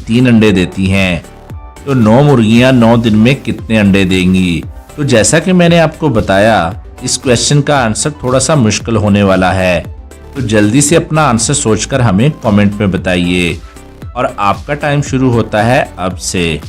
3 अंडे देती हैं, तो 9 मुर्गियां 9 दिन में कितने अंडे देंगी। तो जैसा कि मैंने आपको बताया, इस क्वेश्चन का आंसर थोड़ा सा मुश्किल होने वाला है, तो जल्दी से अपना आंसर सोचकर हमें कमेंट में बताइए। और आपका टाइम शुरू होता है अब से।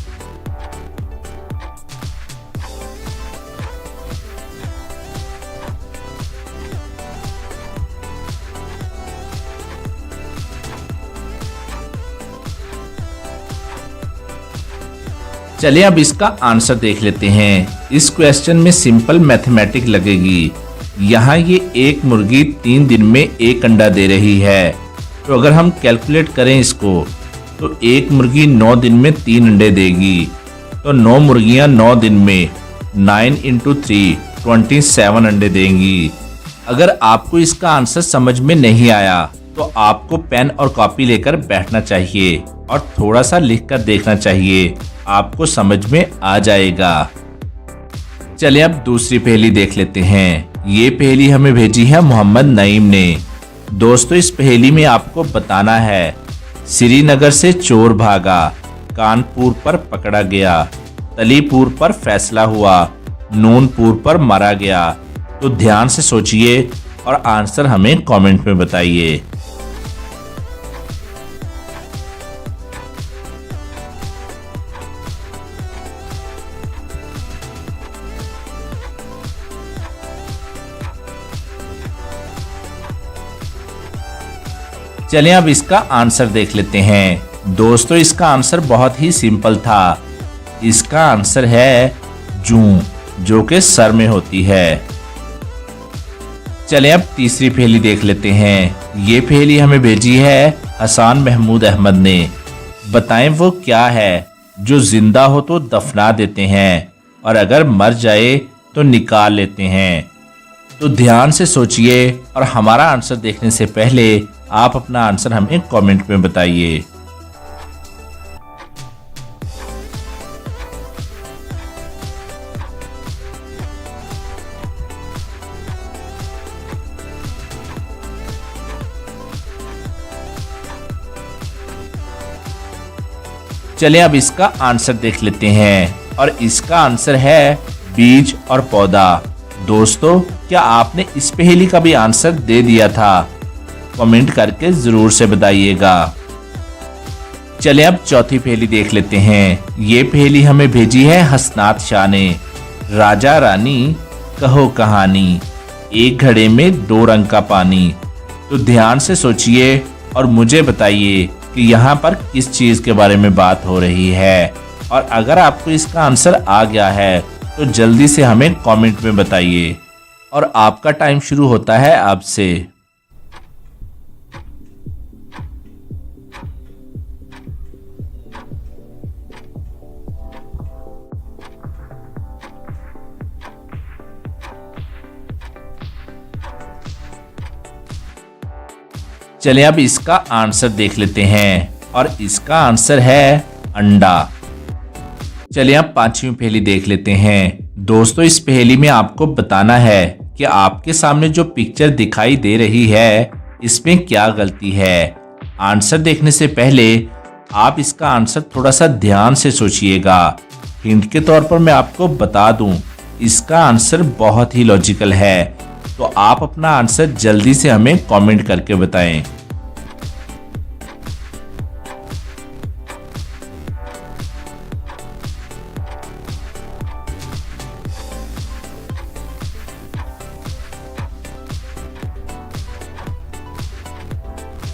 चलिए अब इसका आंसर देख लेते हैं। इस क्वेश्चन में सिंपल मैथमेटिक लगेगी। यहाँ ये एक मुर्गी 3 दिन में 1 अंडा दे रही है, तो अगर हम कैलकुलेट करें इसको, तो एक मुर्गी 9 दिन में 3 अंडे देगी, तो 9 मुर्गियां 9 दिन में 9 × 3 27 अंडे देंगी। अगर आपको इसका आंसर समझ में नहीं आया तो आपको पेन और कॉपी लेकर बैठना चाहिए और थोड़ा सा लिख कर देखना चाहिए, आपको समझ में आ जाएगा। चलिए अब दूसरी पहेली देख लेते हैं। ये पहेली हमें भेजी है मोहम्मद नईम ने। दोस्तों, इस पहेली में आपको बताना है, श्रीनगर से चोर भागा, कानपुर पर पकड़ा गया, तलीपुर पर फैसला हुआ, नूनपुर पर मारा गया। तो ध्यान से सोचिए और आंसर हमें कमेंट में बताइए। चलिए अब इसका आंसर देख लेते हैं। दोस्तों, इसका आंसर बहुत ही सिंपल था। इसका आंसर है जूं, जो कि सर में होती है। चलिए अब तीसरी पहेली देख लेते हैं। ये पहेली हमें भेजी है हसन महमूद अहमद ने। बताएं वो क्या है जो जिंदा हो तो दफना देते हैं और अगर मर जाए तो निकाल लेते हैं। तो ध्यान से सोचिए और हमारा आंसर देखने से पहले आप अपना आंसर हमें कमेंट में बताइए। चलिए अब इसका आंसर देख लेते हैं और इसका आंसर है बीज और पौधा। दोस्तों, क्या आपने इस पहेली का भी आंसर दे दिया था? कमेंट करके जरूर से बताइएगा। चलिए अब चौथी पहेली देख लेते हैं। ये पहेली हमें भेजी है हसनात शाह ने। राजा रानी कहो कहानी, एक घड़े में 2 रंग का पानी। तो ध्यान से सोचिए और मुझे बताइए कि यहाँ पर किस चीज के बारे में बात हो रही है। और अगर आपको इसका आंसर आ गया है तो जल्दी से हमें कमेंट में बताइए। और आपका टाइम शुरू होता है अब से। चलिए अब इसका आंसर देख लेते हैं और इसका आंसर है अंडा। चलिए अब पांचवी पहेली देख लेते हैं। दोस्तों, इस पहेली में आपको बताना है कि आपके सामने जो पिक्चर दिखाई दे रही है इसमें क्या गलती है। आंसर देखने से पहले आप इसका आंसर थोड़ा सा ध्यान से सोचिएगा। हिंट के तौर पर मैं आपको बता दूं, इसका आंसर बहुत ही लॉजिकल है, तो आप अपना आंसर जल्दी से हमें कमेंट करके बताएं।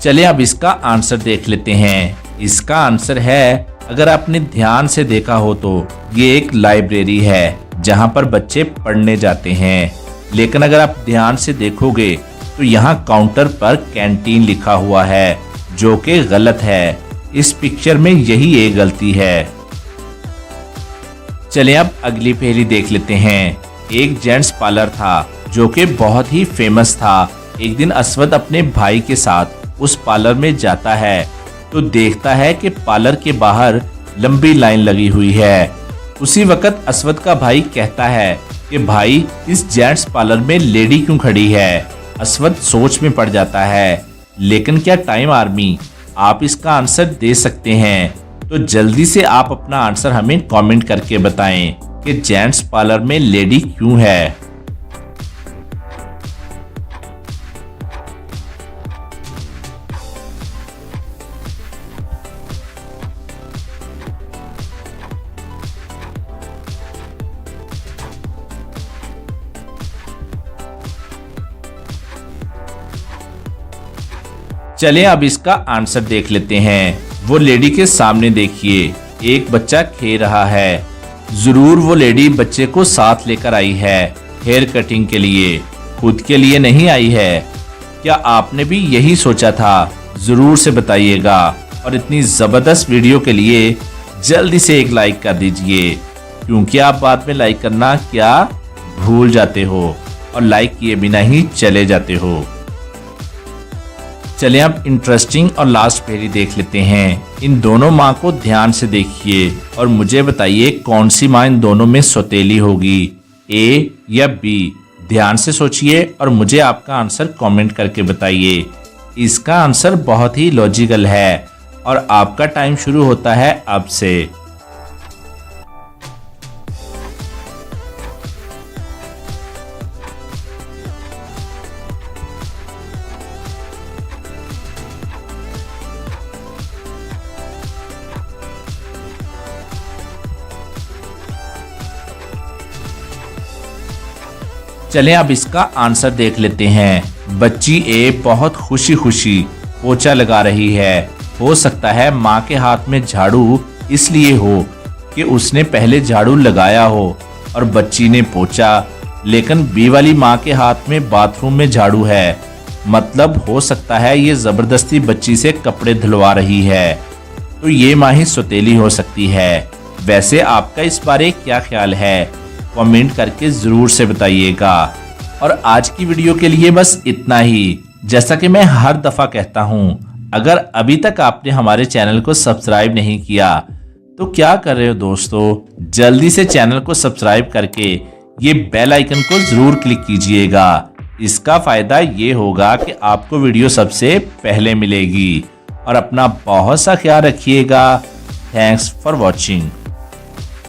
चलिए अब इसका आंसर देख लेते हैं। इसका आंसर है, अगर आपने ध्यान से देखा हो तो ये एक लाइब्रेरी है जहां पर बच्चे पढ़ने जाते हैं। लेकिन अगर आप ध्यान से देखोगे तो यहाँ काउंटर पर कैंटीन लिखा हुआ है, जो कि गलत है। इस पिक्चर में यही एक गलती है। चलिए अब अगली पहेली देख लेते हैं। एक जेंट्स पार्लर था जो कि बहुत ही फेमस था। एक दिन असवद अपने भाई के साथ उस पार्लर में जाता है तो देखता है कि पार्लर के बाहर लंबी लाइन लगी हुई है। उसी वक्त असवद का भाई कहता है कि भाई, इस जेंट्स पार्लर में लेडी क्यों खड़ी है? असवद सोच में पड़ जाता है। लेकिन क्या टाइम आर्मी, आप इसका आंसर दे सकते हैं, तो जल्दी से आप अपना आंसर हमें कमेंट करके बताएं कि जेंट्स पार्लर में लेडी क्यों है। चलिए अब इसका आंसर देख लेते हैं। वो लेडी के सामने देखिए, एक बच्चा खेल रहा है। जरूर वो लेडी बच्चे को साथ लेकर आई है हेयर कटिंग के लिए, खुद के लिए नहीं आई है। क्या आपने भी यही सोचा था? जरूर से बताइएगा और इतनी जबरदस्त वीडियो के लिए जल्दी से एक लाइक कर दीजिए, क्योंकि आप बाद में लाइक करना क्या भूल जाते हो और लाइक किए बिना ही चले जाते हो। चलिए अब इंटरेस्टिंग और लास्ट पेरी देख लेते हैं। इन दोनों माँ को ध्यान से देखिए और मुझे बताइए कौन सी माँ इन दोनों में सौतेली होगी, ए या बी। ध्यान से सोचिए और मुझे आपका आंसर कमेंट करके बताइए। इसका आंसर बहुत ही लॉजिकल है और आपका टाइम शुरू होता है अब से। चलें अब इसका आंसर देख लेते हैं। बच्ची ए बहुत खुशी खुशी पोछा लगा रही है। हो सकता है माँ के हाथ में झाड़ू इसलिए हो कि उसने पहले झाड़ू लगाया हो और बच्ची ने पोछा, लेकिन बी वाली माँ के हाथ में बाथरूम में झाड़ू है। मतलब हो सकता है ये जबरदस्ती बच्ची से कपड़े धुलवा रही है, तो ये माँ ही सौतेली हो सकती है। वैसे आपका इस बारे क्या ख्याल है? कमेंट करके जरूर से बताइएगा। और आज की वीडियो के लिए बस इतना ही। जैसा कि मैं हर दफा कहता हूँ, अगर अभी तक आपने हमारे चैनल को सब्सक्राइब नहीं किया तो क्या कर रहे हो दोस्तों, जल्दी से चैनल को सब्सक्राइब करके ये बेल आइकन को जरूर क्लिक कीजिएगा। इसका फायदा ये होगा कि आपको वीडियो सबसे पहले मिलेगी। और अपना बहुत सा ख्याल रखिएगा। Thanks for watching.